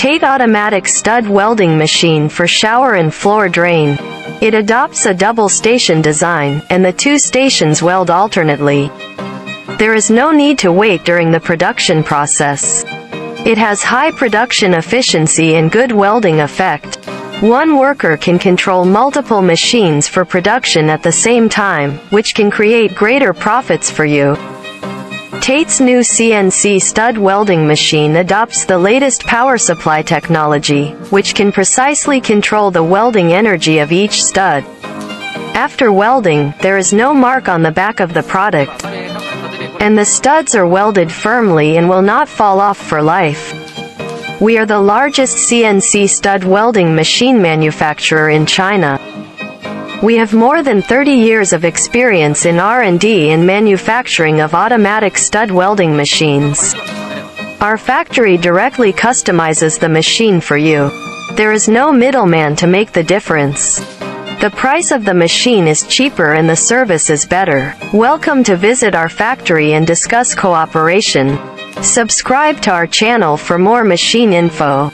Tate Automatic Stud Welding Machine for Shower and Floor Drain. It adopts a double station design, and the two stations weld alternately. There is no need to wait during the production process. It has high production efficiency and good welding effect. One worker can control multiple machines for production at the same time, which can create greater profits for you. Tate's new CNC stud welding machine adopts the latest power supply technology, which can precisely control the welding energy of each stud. After welding, there is no mark on the back of the product, and the studs are welded firmly and will not fall off for life. We are the largest CNC stud welding machine manufacturer in China. We have more than 30 years of experience in R&D and manufacturing of automatic stud welding machines. Our factory directly customizes the machine for you. There is no middleman to make the difference. The price of the machine is cheaper and the service is better. Welcome to visit our factory and discuss cooperation. Subscribe to our channel for more machine info.